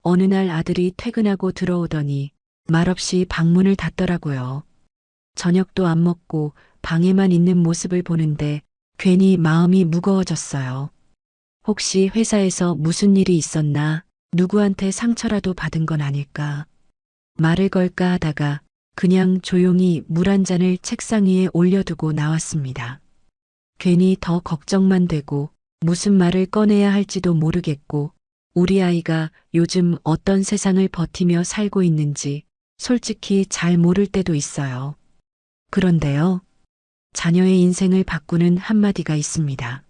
어느 날 아들이 퇴근하고 들어오더니 말없이 방문을 닫더라고요. 저녁도 안 먹고 방에만 있는 모습을 보는데 괜히 마음이 무거워졌어요. 혹시 회사에서 무슨 일이 있었나? 누구한테 상처라도 받은 건 아닐까? 말을 걸까 하다가 그냥 조용히 물 한 잔을 책상 위에 올려두고 나왔습니다. 괜히 더 걱정만 되고 무슨 말을 꺼내야 할지도 모르겠고 우리 아이가 요즘 어떤 세상을 버티며 살고 있는지 솔직히 잘 모를 때도 있어요. 그런데요, 자녀의 인생을 바꾸는 한마디가 있습니다.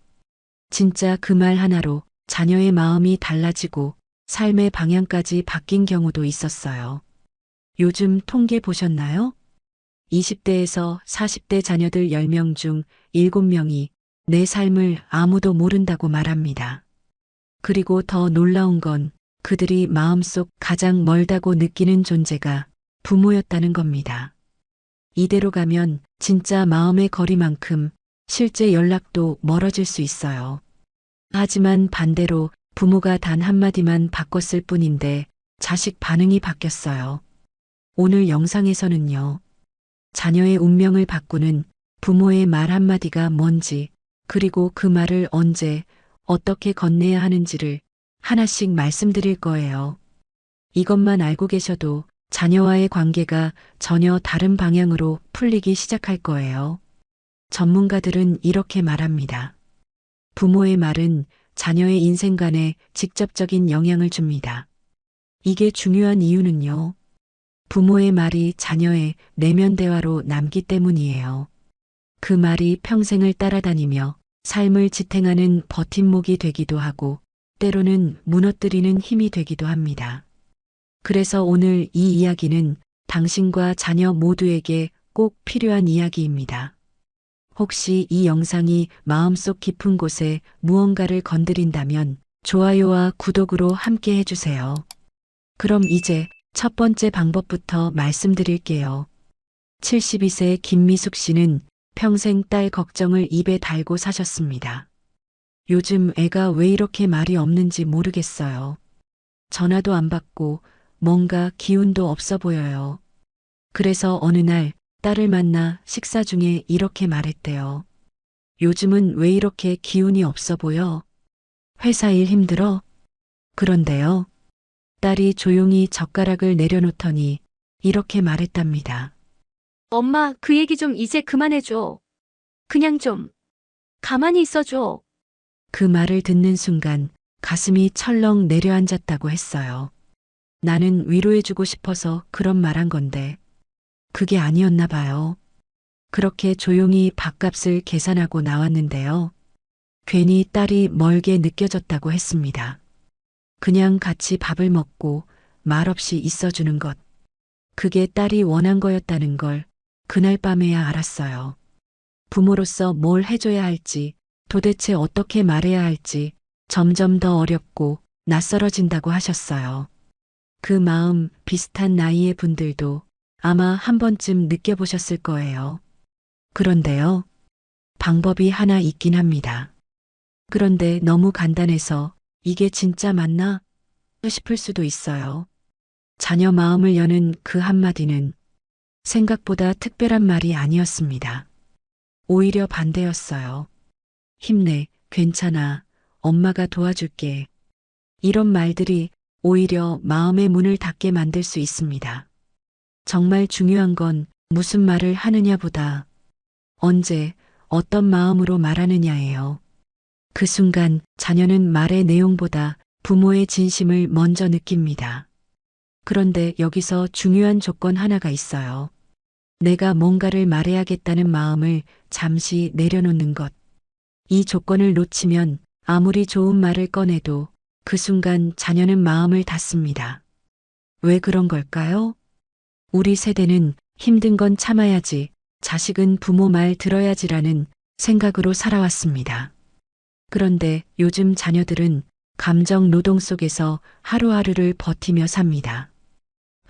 진짜 그 말 하나로 자녀의 마음이 달라지고 삶의 방향까지 바뀐 경우도 있었어요. 요즘 통계 보셨나요? 20대에서 40대 자녀들 10명 중 7명이 내 삶을 아무도 모른다고 말합니다. 그리고 더 놀라운 건 그들이 마음속 가장 멀다고 느끼는 존재가 부모였다는 겁니다. 이대로 가면 진짜 마음의 거리만큼 실제 연락도 멀어질 수 있어요. 하지만 반대로 부모가 단 한마디만 바꿨을 뿐인데 자식 반응이 바뀌었어요. 오늘 영상에서는요, 자녀의 운명을 바꾸는 부모의 말 한마디가 뭔지, 그리고 그 말을 언제, 어떻게 건네야 하는지를 하나씩 말씀드릴 거예요. 이것만 알고 계셔도 자녀와의 관계가 전혀 다른 방향으로 풀리기 시작할 거예요. 전문가들은 이렇게 말합니다. 부모의 말은 자녀의 인생관에 직접적인 영향을 줍니다. 이게 중요한 이유는요, 부모의 말이 자녀의 내면 대화로 남기 때문이에요. 그 말이 평생을 따라다니며 삶을 지탱하는 버팀목이 되기도 하고 때로는 무너뜨리는 힘이 되기도 합니다. 그래서 오늘 이 이야기는 당신과 자녀 모두에게 꼭 필요한 이야기입니다. 혹시 이 영상이 마음속 깊은 곳에 무언가를 건드린다면 좋아요와 구독으로 함께 해주세요. 그럼 이제 첫 번째 방법부터 말씀드릴게요. 72세 김미숙 씨는 평생 딸 걱정을 입에 달고 사셨습니다. 요즘 애가 왜 이렇게 말이 없는지 모르겠어요. 전화도 안 받고 뭔가 기운도 없어 보여요. 그래서 어느 날 딸을 만나 식사 중에 이렇게 말했대요. 요즘은 왜 이렇게 기운이 없어 보여? 회사 일 힘들어? 그런데요, 딸이 조용히 젓가락을 내려놓더니 이렇게 말했답니다. 엄마, 그 얘기 좀 이제 그만해줘. 그냥 좀 가만히 있어줘. 그 말을 듣는 순간 가슴이 철렁 내려앉았다고 했어요. 나는 위로해주고 싶어서 그런 말 한 건데 그게 아니었나 봐요. 그렇게 조용히 밥값을 계산하고 나왔는데요. 괜히 딸이 멀게 느껴졌다고 했습니다. 그냥 같이 밥을 먹고 말없이 있어주는 것. 그게 딸이 원한 거였다는 걸 그날 밤에야 알았어요. 부모로서 뭘 해줘야 할지, 도대체 어떻게 말해야 할지 점점 더 어렵고 낯설어진다고 하셨어요. 그 마음 비슷한 나이의 분들도 아마 한 번쯤 느껴보셨을 거예요. 그런데요, 방법이 하나 있긴 합니다. 그런데 너무 간단해서 이게 진짜 맞나? 싶을 수도 있어요. 자녀 마음을 여는 그 한마디는 생각보다 특별한 말이 아니었습니다. 오히려 반대였어요. 힘내, 괜찮아, 엄마가 도와줄게. 이런 말들이 오히려 마음의 문을 닫게 만들 수 있습니다. 정말 중요한 건 무슨 말을 하느냐보다 언제, 어떤 마음으로 말하느냐예요. 그 순간 자녀는 말의 내용보다 부모의 진심을 먼저 느낍니다. 그런데 여기서 중요한 조건 하나가 있어요. 내가 뭔가를 말해야겠다는 마음을 잠시 내려놓는 것. 이 조건을 놓치면 아무리 좋은 말을 꺼내도 그 순간 자녀는 마음을 닫습니다. 왜 그런 걸까요? 우리 세대는 힘든 건 참아야지, 자식은 부모 말 들어야지라는 생각으로 살아왔습니다. 그런데 요즘 자녀들은 감정 노동 속에서 하루하루를 버티며 삽니다.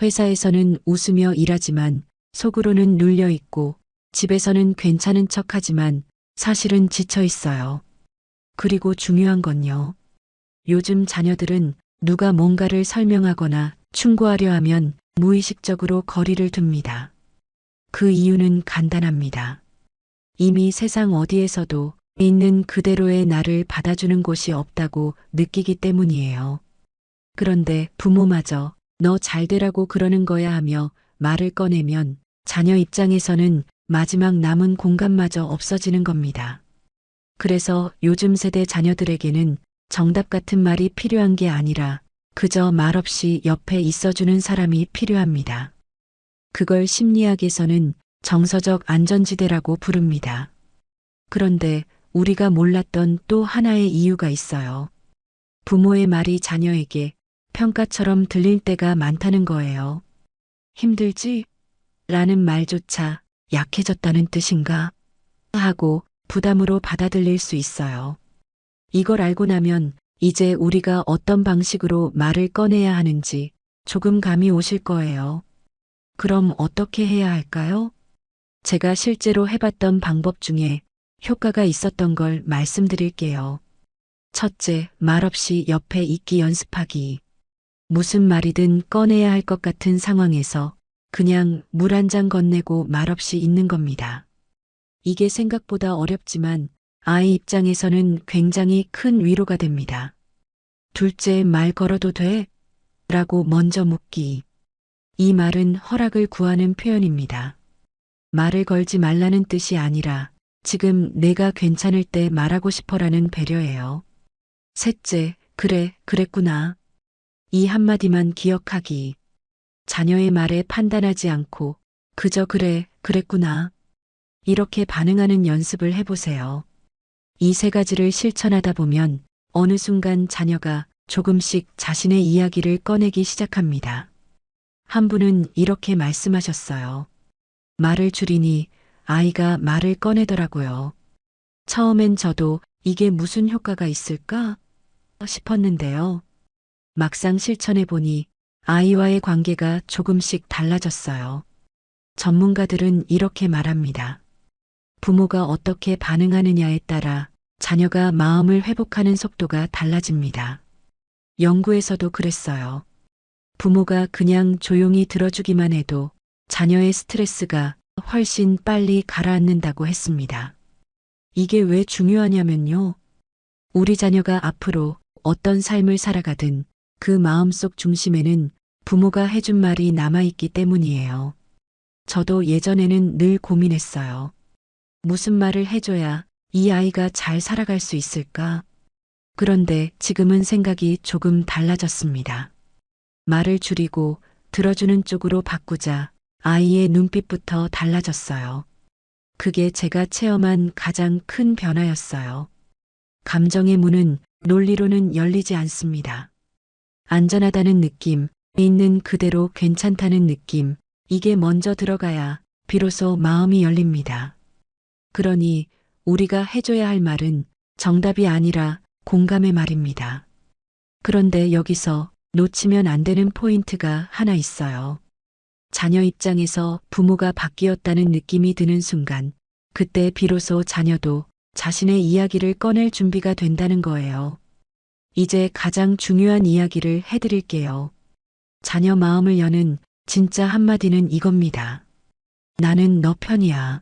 회사에서는 웃으며 일하지만 속으로는 눌려 있고 집에서는 괜찮은 척 하지만 사실은 지쳐 있어요. 그리고 중요한 건요. 요즘 자녀들은 누가 뭔가를 설명하거나 충고하려 하면 무의식적으로 거리를 둡니다. 그 이유는 간단합니다. 이미 세상 어디에서도 있는 그대로의 나를 받아주는 곳이 없다고 느끼기 때문이에요. 그런데 부모마저 너 잘 되라고 그러는 거야 하며 말을 꺼내면 자녀 입장에서는 마지막 남은 공간마저 없어지는 겁니다. 그래서 요즘 세대 자녀들에게는 정답 같은 말이 필요한 게 아니라 그저 말없이 옆에 있어주는 사람이 필요합니다. 그걸 심리학에서는 정서적 안전지대라고 부릅니다. 그런데 우리가 몰랐던 또 하나의 이유가 있어요. 부모의 말이 자녀에게 평가처럼 들릴 때가 많다는 거예요. 힘들지? 라는 말조차 약해졌다는 뜻인가? 하고 부담으로 받아들일 수 있어요. 이걸 알고 나면 이제 우리가 어떤 방식으로 말을 꺼내야 하는지 조금 감이 오실 거예요. 그럼 어떻게 해야 할까요? 제가 실제로 해봤던 방법 중에 효과가 있었던 걸 말씀드릴게요. 첫째, 말없이 옆에 있기 연습하기. 무슨 말이든 꺼내야 할 것 같은 상황에서 그냥 물 한 잔 건네고 말없이 있는 겁니다. 이게 생각보다 어렵지만 아이 입장에서는 굉장히 큰 위로가 됩니다. 둘째, 말 걸어도 돼? 라고 먼저 묻기. 이 말은 허락을 구하는 표현입니다. 말을 걸지 말라는 뜻이 아니라 지금 내가 괜찮을 때 말하고 싶어라는 배려예요. 셋째, 그래, 그랬구나. 이 한마디만 기억하기. 자녀의 말에 판단하지 않고 그저 그래, 그랬구나. 이렇게 반응하는 연습을 해보세요. 이 세 가지를 실천하다 보면 어느 순간 자녀가 조금씩 자신의 이야기를 꺼내기 시작합니다. 한 분은 이렇게 말씀하셨어요. 말을 줄이니 아이가 말을 꺼내더라고요. 처음엔 저도 이게 무슨 효과가 있을까 싶었는데요. 막상 실천해 보니 아이와의 관계가 조금씩 달라졌어요. 전문가들은 이렇게 말합니다. 부모가 어떻게 반응하느냐에 따라 자녀가 마음을 회복하는 속도가 달라집니다. 연구에서도 그랬어요. 부모가 그냥 조용히 들어주기만 해도 자녀의 스트레스가 훨씬 빨리 가라앉는다고 했습니다. 이게 왜 중요하냐면요. 우리 자녀가 앞으로 어떤 삶을 살아가든 그 마음속 중심에는 부모가 해준 말이 남아있기 때문이에요. 저도 예전에는 늘 고민했어요. 무슨 말을 해줘야 이 아이가 잘 살아갈 수 있을까? 그런데 지금은 생각이 조금 달라졌습니다. 말을 줄이고 들어주는 쪽으로 바꾸자 아이의 눈빛부터 달라졌어요. 그게 제가 체험한 가장 큰 변화였어요. 감정의 문은 논리로는 열리지 않습니다. 안전하다는 느낌, 있는 그대로 괜찮다는 느낌, 이게 먼저 들어가야 비로소 마음이 열립니다. 그러니 우리가 해줘야 할 말은 정답이 아니라 공감의 말입니다. 그런데 여기서 놓치면 안 되는 포인트가 하나 있어요. 자녀 입장에서 부모가 바뀌었다는 느낌이 드는 순간, 그때 비로소 자녀도 자신의 이야기를 꺼낼 준비가 된다는 거예요. 이제 가장 중요한 이야기를 해드릴게요. 자녀 마음을 여는 진짜 한마디는 이겁니다. 나는 너 편이야.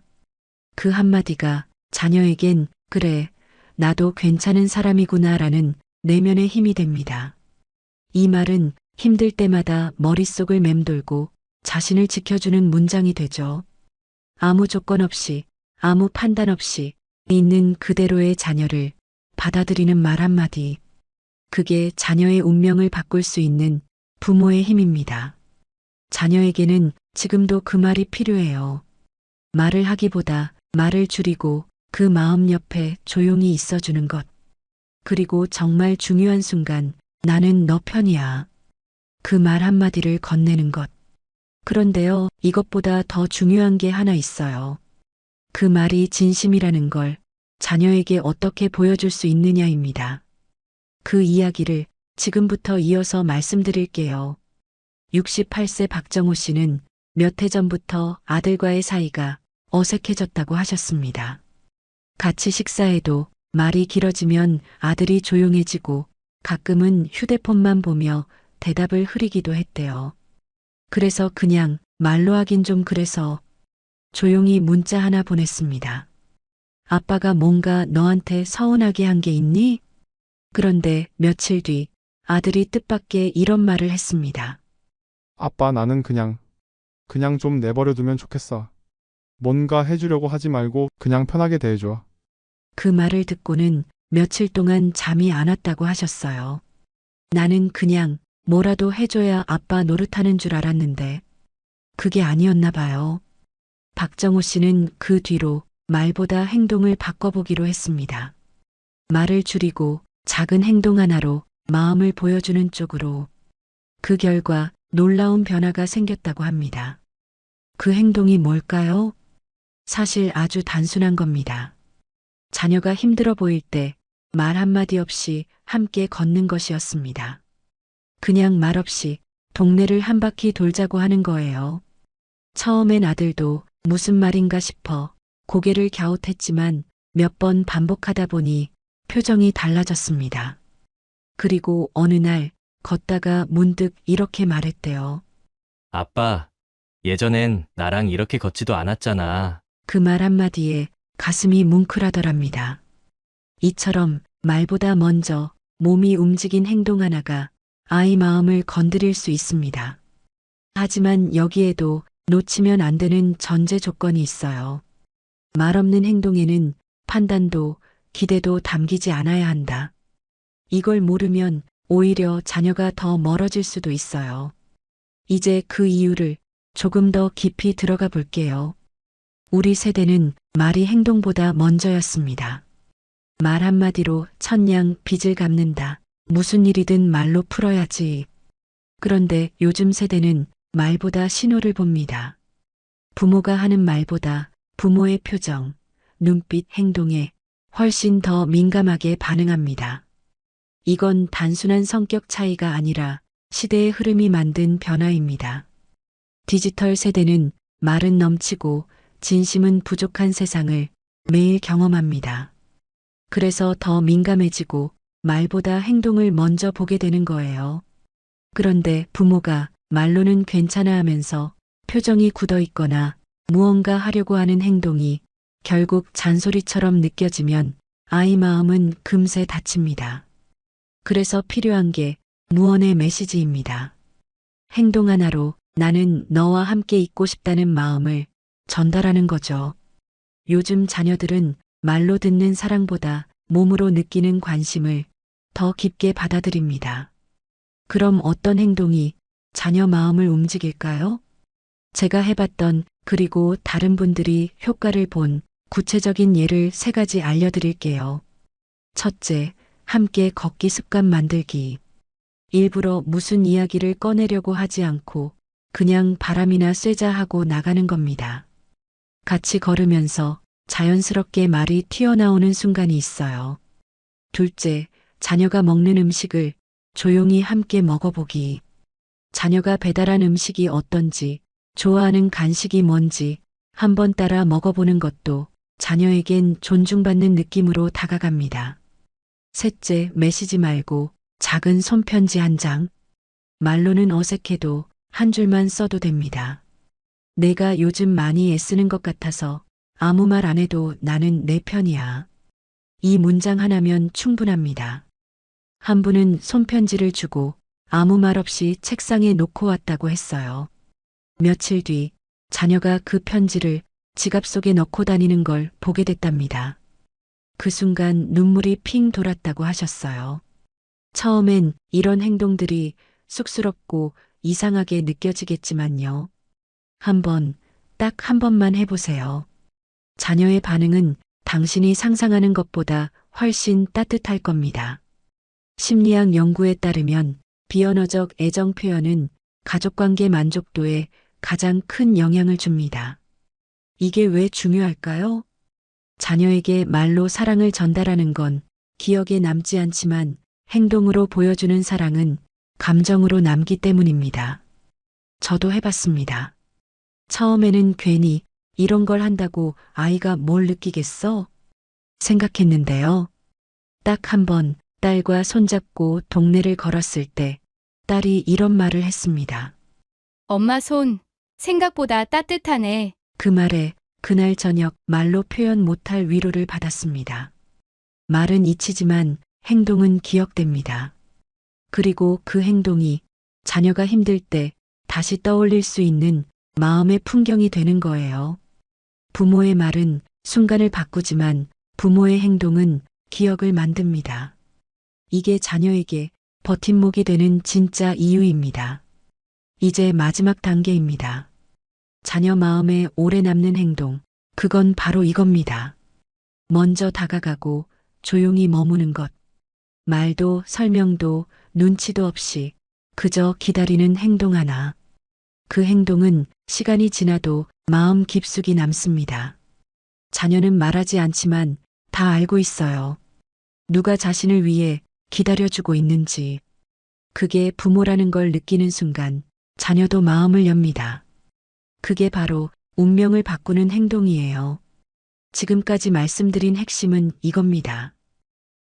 그 한마디가 자녀에겐 그래, 나도 괜찮은 사람이구나 라는 내면의 힘이 됩니다. 이 말은 힘들 때마다 머릿속을 맴돌고 자신을 지켜주는 문장이 되죠. 아무 조건 없이, 아무 판단 없이 있는 그대로의 자녀를 받아들이는 말 한마디. 그게 자녀의 운명을 바꿀 수 있는 부모의 힘입니다. 자녀에게는 지금도 그 말이 필요해요. 말을 하기보다 말을 줄이고 그 마음 옆에 조용히 있어주는 것. 그리고 정말 중요한 순간 나는 너 편이야. 그 말 한마디를 건네는 것. 그런데요, 이것보다 더 중요한 게 하나 있어요. 그 말이 진심이라는 걸 자녀에게 어떻게 보여줄 수 있느냐입니다. 그 이야기를 지금부터 이어서 말씀드릴게요. 68세 박정호 씨는 몇 해 전부터 아들과의 사이가 어색해졌다고 하셨습니다. 같이 식사해도 말이 길어지면 아들이 조용해지고 가끔은 휴대폰만 보며 대답을 흐리기도 했대요. 그래서 그냥 말로 하긴 좀 그래서 조용히 문자 하나 보냈습니다. 아빠가 뭔가 너한테 서운하게 한 게 있니? 그런데 며칠 뒤 아들이 뜻밖의 이런 말을 했습니다. 아빠, 나는 그냥 좀 내버려두면 좋겠어. 뭔가 해주려고 하지 말고 그냥 편하게 대해줘. 그 말을 듣고는 며칠 동안 잠이 안 왔다고 하셨어요. 나는 그냥 뭐라도 해줘야 아빠 노릇하는 줄 알았는데 그게 아니었나 봐요. 박정호 씨는 그 뒤로 말보다 행동을 바꿔보기로 했습니다. 말을 줄이고 작은 행동 하나로 마음을 보여주는 쪽으로. 그 결과 놀라운 변화가 생겼다고 합니다. 그 행동이 뭘까요? 사실 아주 단순한 겁니다. 자녀가 힘들어 보일 때 말 한마디 없이 함께 걷는 것이었습니다. 그냥 말없이 동네를 한 바퀴 돌자고 하는 거예요. 처음엔 아들도 무슨 말인가 싶어 고개를 갸웃했지만 몇 번 반복하다 보니 표정이 달라졌습니다. 그리고 어느 날 걷다가 문득 이렇게 말했대요. 아빠, 예전엔 나랑 이렇게 걷지도 않았잖아. 그 말 한마디에 가슴이 뭉클하더랍니다. 이처럼 말보다 먼저 몸이 움직인 행동 하나가 아이 마음을 건드릴 수 있습니다. 하지만 여기에도 놓치면 안 되는 전제 조건이 있어요. 말 없는 행동에는 판단도 기대도 담기지 않아야 한다. 이걸 모르면 오히려 자녀가 더 멀어질 수도 있어요. 이제 그 이유를 조금 더 깊이 들어가 볼게요. 우리 세대는 말이 행동보다 먼저였습니다. 말 한마디로 천냥 빚을 갚는다. 무슨 일이든 말로 풀어야지. 그런데 요즘 세대는 말보다 신호를 봅니다. 부모가 하는 말보다 부모의 표정, 눈빛, 행동에 훨씬 더 민감하게 반응합니다. 이건 단순한 성격 차이가 아니라 시대의 흐름이 만든 변화입니다. 디지털 세대는 말은 넘치고 진심은 부족한 세상을 매일 경험합니다. 그래서 더 민감해지고 말보다 행동을 먼저 보게 되는 거예요. 그런데 부모가 말로는 괜찮아 하면서 표정이 굳어 있거나 무언가 하려고 하는 행동이 결국 잔소리처럼 느껴지면 아이 마음은 금세 다칩니다. 그래서 필요한 게 무언의 메시지입니다. 행동 하나로 나는 너와 함께 있고 싶다는 마음을 전달하는 거죠. 요즘 자녀들은 말로 듣는 사랑보다 몸으로 느끼는 관심을 더 깊게 받아들입니다. 그럼 어떤 행동이 자녀 마음을 움직일까요? 제가 해봤던 그리고 다른 분들이 효과를 본 구체적인 예를 3가지 알려드릴게요. 첫째, 함께 걷기 습관 만들기. 일부러 무슨 이야기를 꺼내려고 하지 않고 그냥 바람이나 쐬자 하고 나가는 겁니다. 같이 걸으면서 자연스럽게 말이 튀어나오는 순간이 있어요. 둘째, 자녀가 먹는 음식을 조용히 함께 먹어보기. 자녀가 배달한 음식이 어떤지, 좋아하는 간식이 뭔지 한번 따라 먹어보는 것도 자녀에겐 존중받는 느낌으로 다가갑니다. 셋째, 메시지 말고 작은 손편지 한 장. 말로는 어색해도 한 줄만 써도 됩니다. 내가 요즘 많이 애쓰는 것 같아서 아무 말 안 해도 나는 내 편이야. 이 문장 하나면 충분합니다. 한 분은 손편지를 주고 아무 말 없이 책상에 놓고 왔다고 했어요. 며칠 뒤 자녀가 그 편지를 지갑 속에 넣고 다니는 걸 보게 됐답니다. 그 순간 눈물이 핑 돌았다고 하셨어요. 처음엔 이런 행동들이 쑥스럽고 이상하게 느껴지겠지만요. 딱 한 번만 해보세요. 자녀의 반응은 당신이 상상하는 것보다 훨씬 따뜻할 겁니다. 심리학 연구에 따르면 비언어적 애정 표현은 가족관계 만족도에 가장 큰 영향을 줍니다. 이게 왜 중요할까요? 자녀에게 말로 사랑을 전달하는 건 기억에 남지 않지만 행동으로 보여주는 사랑은 감정으로 남기 때문입니다. 저도 해봤습니다. 처음에는 괜히 이런 걸 한다고 아이가 뭘 느끼겠어? 생각했는데요. 딱 한 번 딸과 손잡고 동네를 걸었을 때 딸이 이런 말을 했습니다. 엄마 손, 생각보다 따뜻하네. 그 말에 그날 저녁 말로 표현 못할 위로를 받았습니다. 말은 잊히지만 행동은 기억됩니다. 그리고 그 행동이 자녀가 힘들 때 다시 떠올릴 수 있는 마음의 풍경이 되는 거예요. 부모의 말은 순간을 바꾸지만 부모의 행동은 기억을 만듭니다. 이게 자녀에게 버팀목이 되는 진짜 이유입니다. 이제 마지막 단계입니다. 자녀 마음에 오래 남는 행동, 그건 바로 이겁니다. 먼저 다가가고 조용히 머무는 것. 말도 설명도 눈치도 없이 그저 기다리는 행동 하나. 그 행동은 시간이 지나도 마음 깊숙이 남습니다. 자녀는 말하지 않지만 다 알고 있어요. 누가 자신을 위해 기다려주고 있는지. 그게 부모라는 걸 느끼는 순간 자녀도 마음을 엽니다. 그게 바로 운명을 바꾸는 행동이에요. 지금까지 말씀드린 핵심은 이겁니다.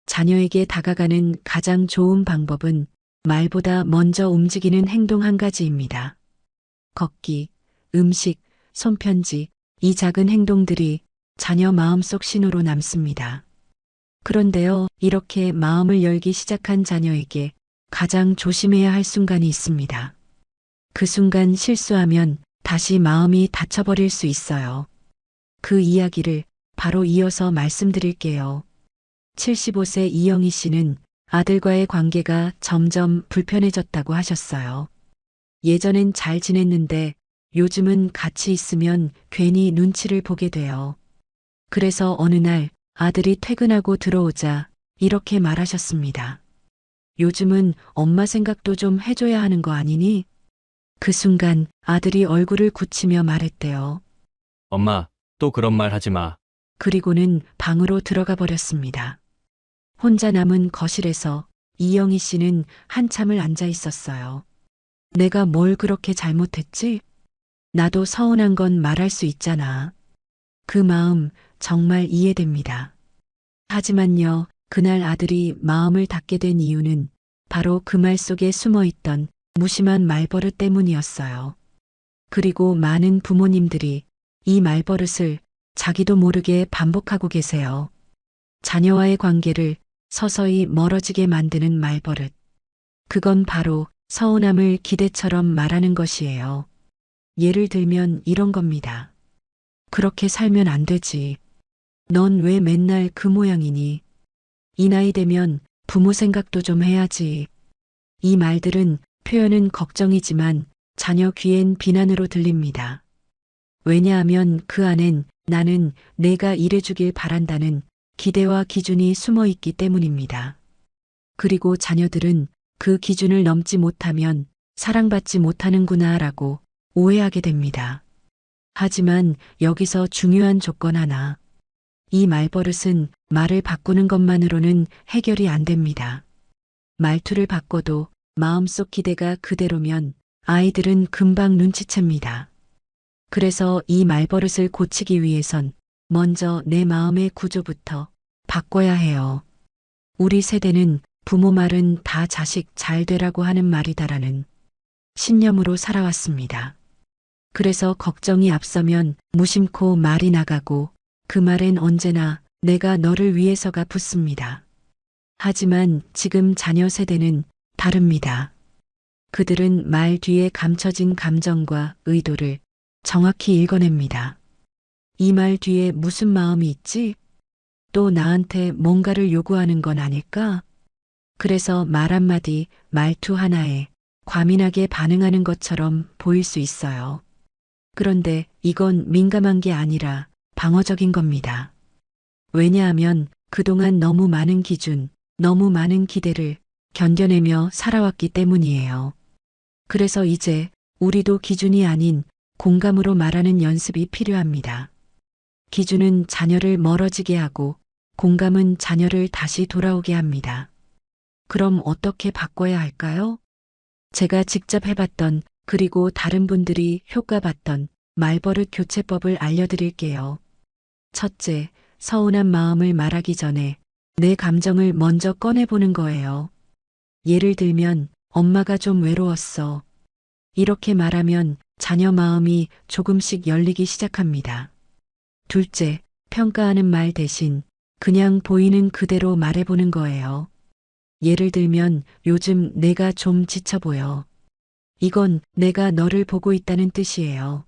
자녀에게 다가가는 가장 좋은 방법은 말보다 먼저 움직이는 행동 한 가지입니다. 걷기, 음식, 손편지, 이 작은 행동들이 자녀 마음속 신호로 남습니다. 그런데요, 이렇게 마음을 열기 시작한 자녀에게 가장 조심해야 할 순간이 있습니다. 그 순간 실수하면 다시 마음이 닫혀버릴 수 있어요. 그 이야기를 바로 이어서 말씀드릴게요. 75세 이영희 씨는 아들과의 관계가 점점 불편해졌다고 하셨어요. 예전엔 잘 지냈는데 요즘은 같이 있으면 괜히 눈치를 보게 돼요. 그래서 어느 날 아들이 퇴근하고 들어오자 이렇게 말하셨습니다. 요즘은 엄마 생각도 좀 해줘야 하는 거 아니니? 그 순간 아들이 얼굴을 굳히며 말했대요. 엄마, 또 그런 말 하지 마. 그리고는 방으로 들어가 버렸습니다. 혼자 남은 거실에서 이영희 씨는 한참을 앉아 있었어요. 내가 뭘 그렇게 잘못했지? 나도 서운한 건 말할 수 있잖아. 그 마음 정말 이해됩니다. 하지만요, 그날 아들이 마음을 닫게 된 이유는 바로 그 말 속에 숨어 있던 무심한 말버릇 때문이었어요. 그리고 많은 부모님들이 이 말버릇을 자기도 모르게 반복하고 계세요. 자녀와의 관계를 서서히 멀어지게 만드는 말버릇. 그건 바로 서운함을 기대처럼 말하는 것이에요. 예를 들면 이런 겁니다. 그렇게 살면 안 되지. 넌 왜 맨날 그 모양이니? 이 나이 되면 부모 생각도 좀 해야지. 이 말들은 표현은 걱정이지만 자녀 귀엔 비난으로 들립니다. 왜냐하면 그 안엔 나는 내가 이래주길 바란다는 기대와 기준이 숨어 있기 때문입니다. 그리고 자녀들은 그 기준을 넘지 못하면 사랑받지 못하는구나라고 오해하게 됩니다. 하지만 여기서 중요한 조건 하나. 이 말버릇은 말을 바꾸는 것만으로는 해결이 안 됩니다. 말투를 바꿔도 마음속 기대가 그대로면 아이들은 금방 눈치챕니다. 그래서 이 말버릇을 고치기 위해선 먼저 내 마음의 구조부터 바꿔야 해요. 우리 세대는 부모 말은 다 자식 잘 되라고 하는 말이다라는 신념으로 살아왔습니다. 그래서 걱정이 앞서면 무심코 말이 나가고 그 말엔 언제나 내가 너를 위해서가 붙습니다. 하지만 지금 자녀 세대는 다릅니다. 그들은 말 뒤에 감춰진 감정과 의도를 정확히 읽어냅니다. 이 말 뒤에 무슨 마음이 있지? 또 나한테 뭔가를 요구하는 건 아닐까? 그래서 말 한마디, 말투 하나에 과민하게 반응하는 것처럼 보일 수 있어요. 그런데 이건 민감한 게 아니라 방어적인 겁니다. 왜냐하면 그동안 너무 많은 기준, 너무 많은 기대를 견뎌내며 살아왔기 때문이에요. 그래서 이제 우리도 기준이 아닌 공감으로 말하는 연습이 필요합니다. 기준은 자녀를 멀어지게 하고 공감은 자녀를 다시 돌아오게 합니다. 그럼 어떻게 바꿔야 할까요? 제가 직접 해봤던 그리고 다른 분들이 효과봤던 말버릇 교체법을 알려드릴게요. 첫째, 서운한 마음을 말하기 전에 내 감정을 먼저 꺼내보는 거예요. 예를 들면, 엄마가 좀 외로웠어. 이렇게 말하면 자녀 마음이 조금씩 열리기 시작합니다. 둘째, 평가하는 말 대신 그냥 보이는 그대로 말해보는 거예요. 예를 들면, 요즘 내가 좀 지쳐 보여. 이건 내가 너를 보고 있다는 뜻이에요.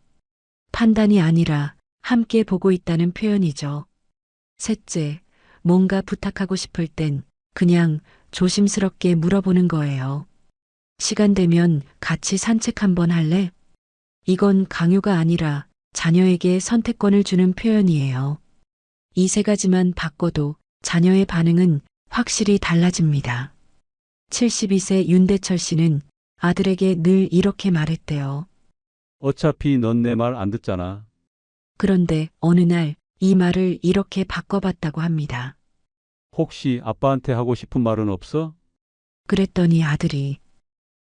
판단이 아니라 함께 보고 있다는 표현이죠. 셋째, 뭔가 부탁하고 싶을 땐 그냥 조심스럽게 물어보는 거예요. 시간 되면 같이 산책 한번 할래? 이건 강요가 아니라 자녀에게 선택권을 주는 표현이에요. 이 세 가지만 바꿔도 자녀의 반응은 확실히 달라집니다. 72세 윤대철 씨는 아들에게 늘 이렇게 말했대요. 어차피 넌 내 말 안 듣잖아. 그런데 어느 날 이 말을 이렇게 바꿔봤다고 합니다. 혹시 아빠한테 하고 싶은 말은 없어? 그랬더니 아들이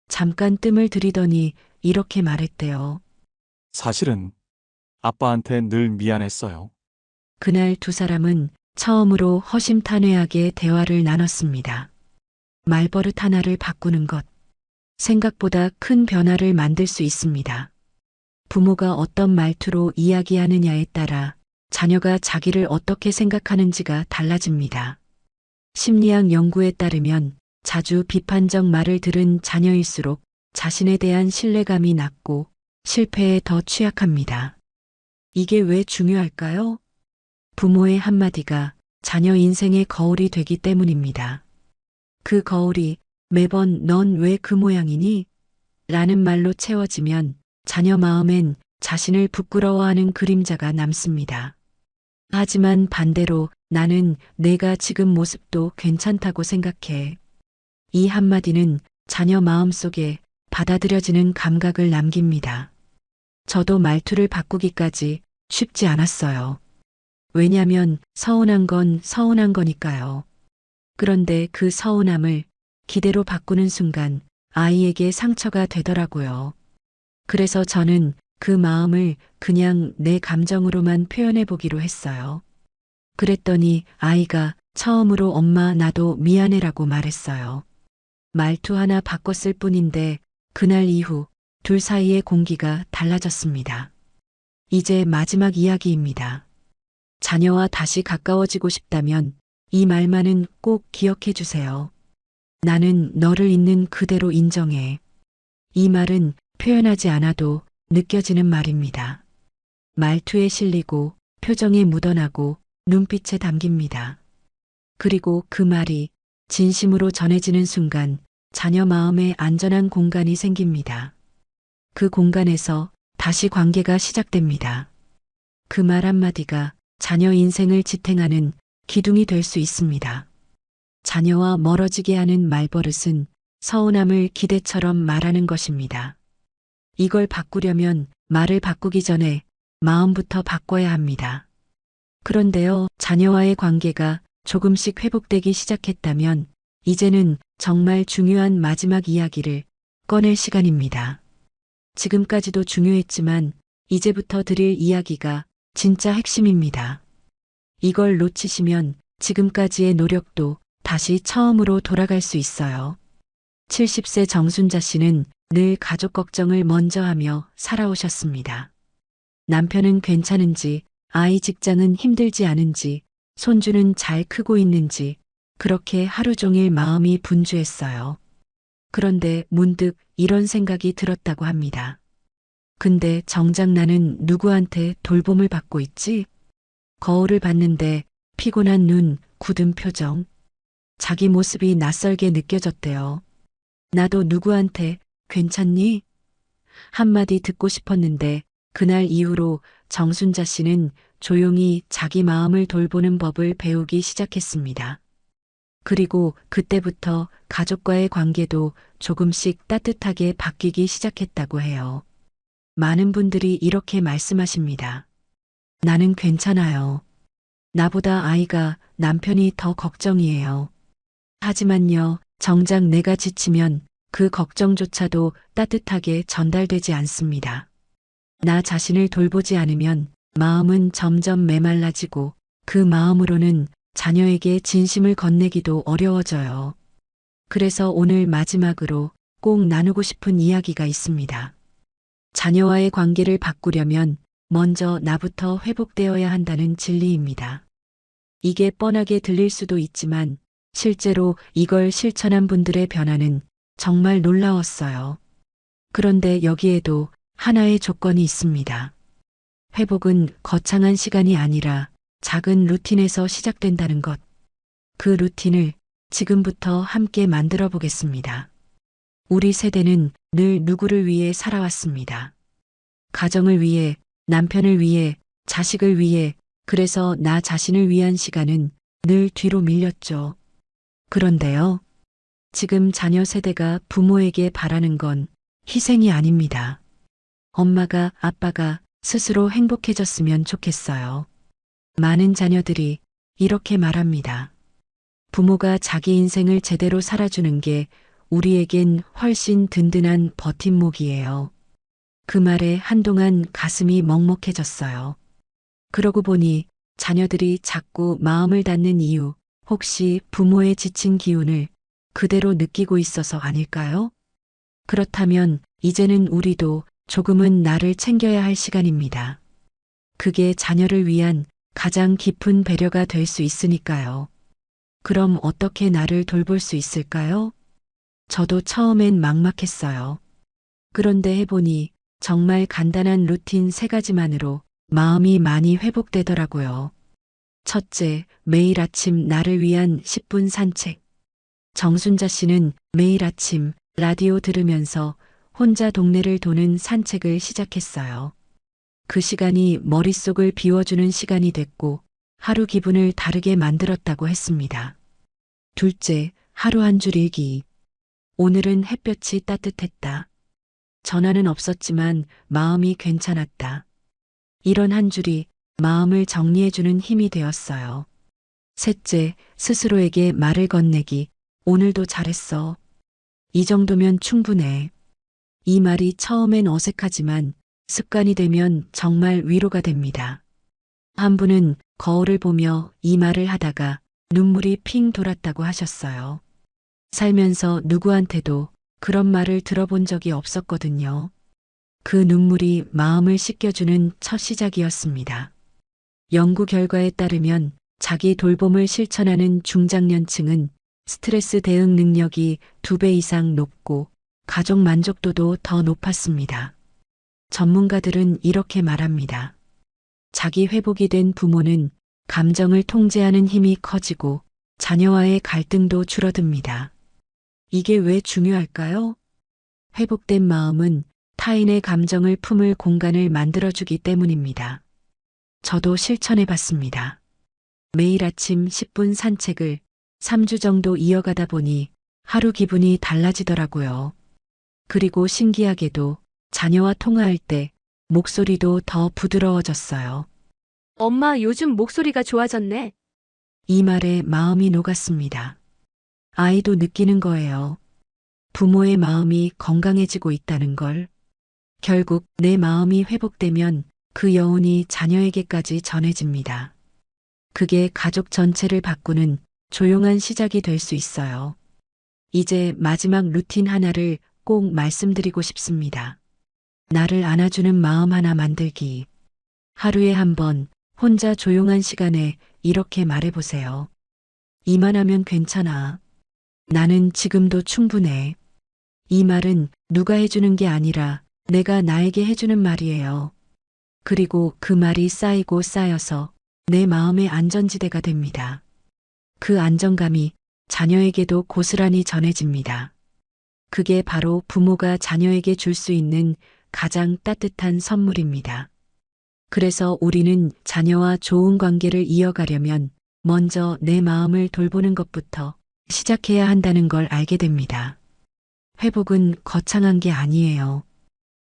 잠깐 뜸을 들이더니 이렇게 말했대요. 사실은 아빠한테 늘 미안했어요. 그날 두 사람은 처음으로 허심탄회하게 대화를 나눴습니다. 말버릇 하나를 바꾸는 것. 생각보다 큰 변화를 만들 수 있습니다. 부모가 어떤 말투로 이야기하느냐에 따라 자녀가 자기를 어떻게 생각하는지가 달라집니다. 심리학 연구에 따르면 자주 비판적 말을 들은 자녀일수록 자신에 대한 신뢰감이 낮고 실패에 더 취약합니다. 이게 왜 중요할까요? 부모의 한마디가 자녀 인생의 거울이 되기 때문입니다. 그 거울이 매번 넌 왜 그 모양이니? 라는 말로 채워지면 자녀 마음엔 자신을 부끄러워하는 그림자가 남습니다. 하지만 반대로 나는 내가 지금 모습도 괜찮다고 생각해. 이 한마디는 자녀 마음속에 받아들여지는 감각을 남깁니다. 저도 말투를 바꾸기까지 쉽지 않았어요. 왜냐면 서운한 건 서운한 거니까요. 그런데 그 서운함을 기대로 바꾸는 순간 아이에게 상처가 되더라고요. 그래서 저는 그 마음을 그냥 내 감정으로만 표현해 보기로 했어요. 그랬더니 아이가 처음으로 엄마 나도 미안해라고 말했어요. 말투 하나 바꿨을 뿐인데 그날 이후 둘 사이의 공기가 달라졌습니다. 이제 마지막 이야기입니다. 자녀와 다시 가까워지고 싶다면 이 말만은 꼭 기억해 주세요. 나는 너를 있는 그대로 인정해. 이 말은 표현하지 않아도 느껴지는 말입니다. 말투에 실리고 표정에 묻어나고 눈빛에 담깁니다. 그리고 그 말이 진심으로 전해지는 순간 자녀 마음에 안전한 공간이 생깁니다. 그 공간에서 다시 관계가 시작됩니다. 그 말 한마디가 자녀 인생을 지탱하는 기둥이 될 수 있습니다. 자녀와 멀어지게 하는 말버릇은 서운함을 기대처럼 말하는 것입니다. 이걸 바꾸려면 말을 바꾸기 전에 마음부터 바꿔야 합니다. 그런데요, 자녀와의 관계가 조금씩 회복되기 시작했다면 이제는 정말 중요한 마지막 이야기를 꺼낼 시간입니다. 지금까지도 중요했지만 이제부터 드릴 이야기가 진짜 핵심입니다. 이걸 놓치시면 지금까지의 노력도 다시 처음으로 돌아갈 수 있어요. 70세 정순자 씨는 늘 가족 걱정을 먼저 하며 살아오셨습니다. 남편은 괜찮은지, 아이 직장은 힘들지 않은지, 손주는 잘 크고 있는지 그렇게 하루 종일 마음이 분주했어요. 그런데 문득 이런 생각이 들었다고 합니다. 근데 정작 나는 누구한테 돌봄을 받고 있지? 거울을 봤는데 피곤한 눈, 굳은 표정. 자기 모습이 낯설게 느껴졌대요. 나도 누구한테 괜찮니? 한마디 듣고 싶었는데 그날 이후로 정순자 씨는 조용히 자기 마음을 돌보는 법을 배우기 시작했습니다. 그리고 그때부터 가족과의 관계도 조금씩 따뜻하게 바뀌기 시작했다고 해요. 많은 분들이 이렇게 말씀하십니다. 나는 괜찮아요. 나보다 아이가, 남편이 더 걱정이에요. 하지만요, 정작 내가 지치면 그 걱정조차도 따뜻하게 전달되지 않습니다. 나 자신을 돌보지 않으면 마음은 점점 메말라지고 그 마음으로는 자녀에게 진심을 건네기도 어려워져요. 그래서 오늘 마지막으로 꼭 나누고 싶은 이야기가 있습니다. 자녀와의 관계를 바꾸려면 먼저 나부터 회복되어야 한다는 진리입니다. 이게 뻔하게 들릴 수도 있지만 실제로 이걸 실천한 분들의 변화는 정말 놀라웠어요. 그런데 여기에도 하나의 조건이 있습니다. 회복은 거창한 시간이 아니라 작은 루틴에서 시작된다는 것. 그 루틴을 지금부터 함께 만들어 보겠습니다. 우리 세대는 늘 누구를 위해 살아왔습니다. 가정을 위해, 남편을 위해, 자식을 위해, 그래서 나 자신을 위한 시간은 늘 뒤로 밀렸죠. 그런데요, 지금 자녀 세대가 부모에게 바라는 건 희생이 아닙니다. 엄마가, 아빠가 스스로 행복해졌으면 좋겠어요. 많은 자녀들이 이렇게 말합니다. 부모가 자기 인생을 제대로 살아주는 게 우리에겐 훨씬 든든한 버팀목이에요. 그 말에 한동안 가슴이 먹먹해졌어요. 그러고 보니 자녀들이 자꾸 마음을 닫는 이유, 혹시 부모의 지친 기운을 그대로 느끼고 있어서 아닐까요? 그렇다면 이제는 우리도 조금은 나를 챙겨야 할 시간입니다. 그게 자녀를 위한 가장 깊은 배려가 될 수 있으니까요. 그럼 어떻게 나를 돌볼 수 있을까요? 저도 처음엔 막막했어요. 그런데 해보니 정말 간단한 루틴 3가지만으로 마음이 많이 회복되더라고요. 첫째, 매일 아침 나를 위한 10분 산책. 정순자 씨는 매일 아침 라디오 들으면서 혼자 동네를 도는 산책을 시작했어요. 그 시간이 머릿속을 비워주는 시간이 됐고 하루 기분을 다르게 만들었다고 했습니다. 둘째, 하루 한 줄 일기. 오늘은 햇볕이 따뜻했다. 전화는 없었지만 마음이 괜찮았다. 이런 한 줄이 마음을 정리해주는 힘이 되었어요. 셋째, 스스로에게 말을 건네기. 오늘도 잘했어. 이 정도면 충분해. 이 말이 처음엔 어색하지만 습관이 되면 정말 위로가 됩니다. 한 분은 거울을 보며 이 말을 하다가 눈물이 핑 돌았다고 하셨어요. 살면서 누구한테도 그런 말을 들어본 적이 없었거든요. 그 눈물이 마음을 씻겨주는 첫 시작이었습니다. 연구 결과에 따르면 자기 돌봄을 실천하는 중장년층은 스트레스 대응 능력이 2배 이상 높고 가족 만족도도 더 높았습니다. 전문가들은 이렇게 말합니다. 자기 회복이 된 부모는 감정을 통제하는 힘이 커지고 자녀와의 갈등도 줄어듭니다. 이게 왜 중요할까요? 회복된 마음은 타인의 감정을 품을 공간을 만들어주기 때문입니다. 저도 실천해 봤습니다. 매일 아침 10분 산책을 3주 정도 이어가다 보니 하루 기분이 달라지더라고요. 그리고 신기하게도 자녀와 통화할 때 목소리도 더 부드러워졌어요. 엄마 요즘 목소리가 좋아졌네. 이 말에 마음이 녹았습니다. 아이도 느끼는 거예요. 부모의 마음이 건강해지고 있다는 걸. 결국 내 마음이 회복되면 그 여운이 자녀에게까지 전해집니다. 그게 가족 전체를 바꾸는 조용한 시작이 될 수 있어요. 이제 마지막 루틴 하나를 꼭 말씀드리고 싶습니다. 나를 안아주는 마음 하나 만들기. 하루에 한 번 혼자 조용한 시간에 이렇게 말해보세요. 이만하면 괜찮아. 나는 지금도 충분해. 이 말은 누가 해주는 게 아니라 내가 나에게 해주는 말이에요. 그리고 그 말이 쌓이고 쌓여서 내 마음의 안전지대가 됩니다. 그 안정감이 자녀에게도 고스란히 전해집니다. 그게 바로 부모가 자녀에게 줄 수 있는 가장 따뜻한 선물입니다. 그래서 우리는 자녀와 좋은 관계를 이어가려면 먼저 내 마음을 돌보는 것부터 시작해야 한다는 걸 알게 됩니다. 회복은 거창한 게 아니에요.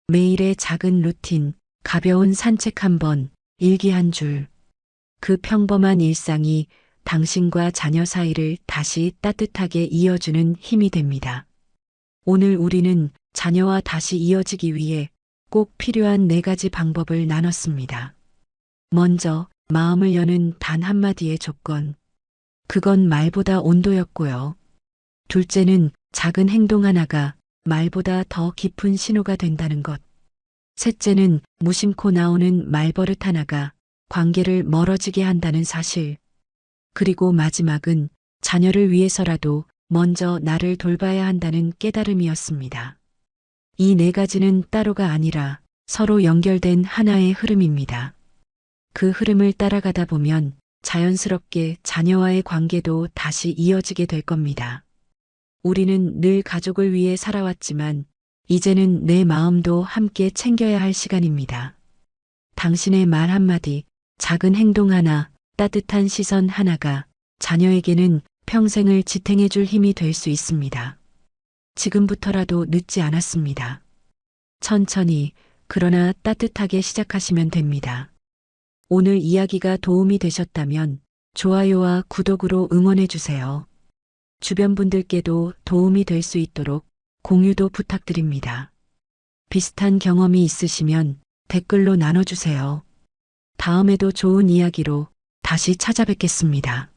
매일의 작은 루틴, 가벼운 산책 한 번, 일기 한 줄. 그 평범한 일상이 당신과 자녀 사이를 다시 따뜻하게 이어주는 힘이 됩니다. 오늘 우리는 자녀와 다시 이어지기 위해 꼭 필요한 4가지 방법을 나눴습니다. 먼저, 마음을 여는 단 한마디의 조건. 그건 말보다 온도였고요. 둘째는 작은 행동 하나가 말보다 더 깊은 신호가 된다는 것. 셋째는 무심코 나오는 말버릇 하나가 관계를 멀어지게 한다는 사실. 그리고 마지막은 자녀를 위해서라도 먼저 나를 돌봐야 한다는 깨달음이었습니다. 이 네 가지는 따로가 아니라 서로 연결된 하나의 흐름입니다. 그 흐름을 따라가다 보면 자연스럽게 자녀와의 관계도 다시 이어지게 될 겁니다. 우리는 늘 가족을 위해 살아왔지만 이제는 내 마음도 함께 챙겨야 할 시간입니다. 당신의 말 한마디, 작은 행동 하나, 따뜻한 시선 하나가 자녀에게는 평생을 지탱해 줄 힘이 될 수 있습니다. 지금부터라도 늦지 않았습니다. 천천히, 그러나 따뜻하게 시작하시면 됩니다. 오늘 이야기가 도움이 되셨다면 좋아요와 구독으로 응원해 주세요. 주변 분들께도 도움이 될 수 있도록 공유도 부탁드립니다. 비슷한 경험이 있으시면 댓글로 나눠주세요. 다음에도 좋은 이야기로 다시 찾아뵙겠습니다.